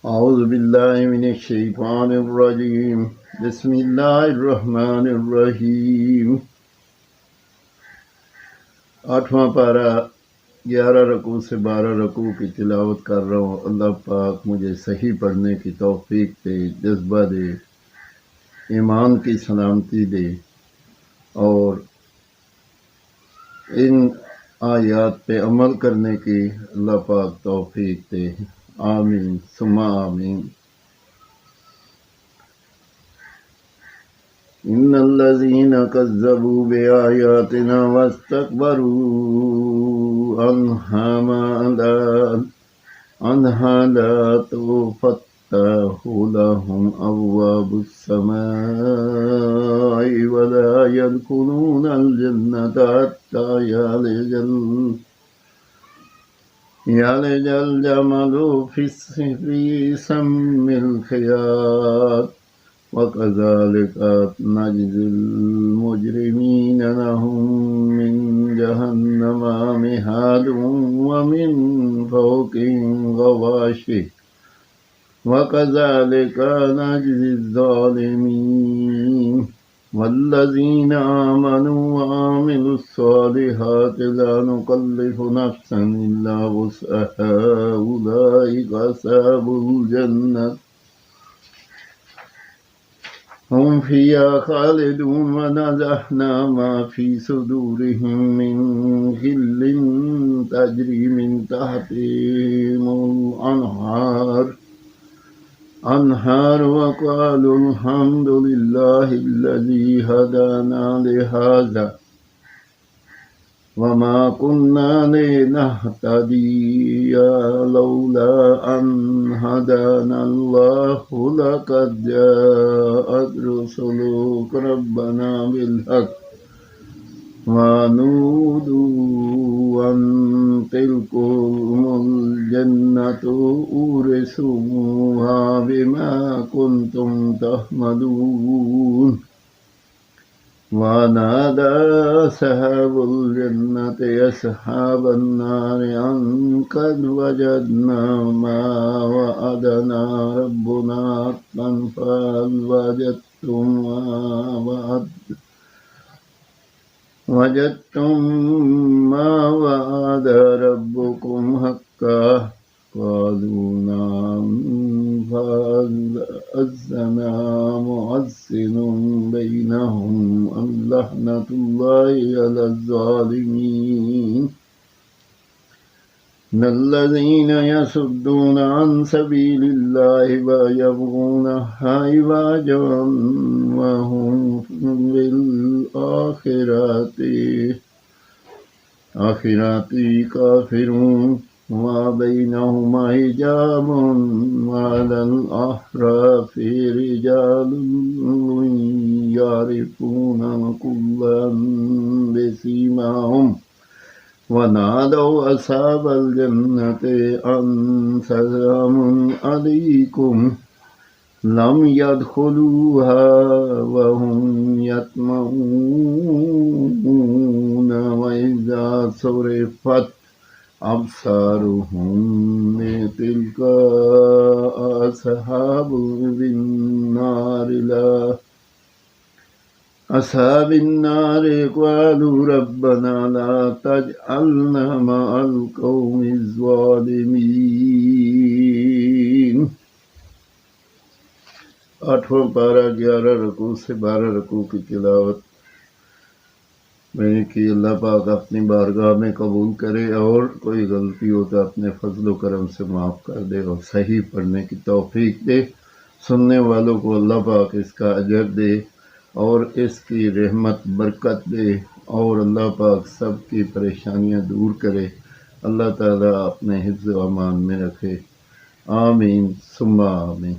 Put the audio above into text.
औज़ु बिल्लाहि मिनश शैतानिर रजीम। बिस्मिल्लाहिर रहमानिर रहीम। आठवां पारा 11 रकू से 12 रकू की तिलावत कर रहा हूँ। अल्लाह पाक मुझे सही पढ़ने की तौफीक दे, जज्बा दे, ईमान की सलामती दे और इन आयात पे अमल करने की अल्लाह पाक तौफीक दे। आमीन सुम्मा आमीन। इन्नल्लज़ीना कज़्ज़बू बिआयातिना वस्तकबरू अन्हा ला तुफ़त्तहु लहुम अब्वाबुस समाइ वला यदखुलूनल जन्नता हत्ता यालिजल जमलु फ़ी सम्मिल ख़ियात वकज़ालिका नजज़िल मुजरिमीन लहुम मिन जहन्नम मिहादुन व मिन फ़ौक़िहिम गवाशिह वकज़ालिका नजज़िज़ ज़ालिमीन। वल्लज़ीना आमनू व आमिलुस्सालिहाति ला नुकल्लिफ़ु नफ़्सन इल्ला वुस्अहा उलाइका अस्हाबुल जन्नह हम फ़ीहा ख़ालिदून व नज़अना मा फ़ी सुदूरिहिम मिन ग़िल्लिन तजरी मिन तहतिहिमुल अनहार व क़ालू अल्हम्दुलिल्लाहिल्लज़ी हदाना लिहाज़ा वमा कुन्ना लिनहतदिया लौला अन हदानल्लाहु लक़द जाअत रुसुलु रब्बना बिलहक़ व नूदू अन तिलकुमुल जन्नतु उरिसूहा बिमा कुन्तुम तहमदून। वनादा अस्हाबुल जन्नति अस्हाबन नारि अन क़द वजदना मा वअदना रब्बुना हक़्क़न फहल वजदतुम मा वअद रब्बुकुम हक़्क़न क़ालू नअम फअज़्ज़ना मुअज़्ज़िनुन बैनहुम लअनतुल्लाहि अलज़्ज़ालिमीन। इन्नल्लज़ीना यसुद्दूना अन सबीलिल्लाहि व यबग़ूनहा इवाजन व हुम बिल आखिरति काफ़िरून मा बैनहुमा हिजाबुन व अलल अअराफ़ि रिजालुन यारिफ़ूना कुल्लन बिसीमाहुम वनादौ अस्हाबल जन्नति अन सलामुन अलैकुम लम यदखुलूहा व हुम यत्मऊन व इज़ा सुरिफ़त अबसारुहुम तिल्का अस्हाबिन नारि क़ालू रब्बना ला तजअलना मअल क़ौमिज़ ज़ालिमीन। आठवां पारा 11 रकू से 12 रकू की तिलावत मैंने की। अल्लाह पाक अपनी बारगाह में कबूल करे और कोई गलती हो तो अपने फजल करम से माफ़ कर दे और सही पढ़ने की तौफीक दे। सुनने वालों को अल्लाह पाक इसका अजर दे और इसकी रहमत बरकत दे और अल्लाह पाक सब की परेशानियां दूर करे। अल्लाह ताला अपने हिफ्ज़ व अमान में रखे। आमीन सुम्मा आमीन।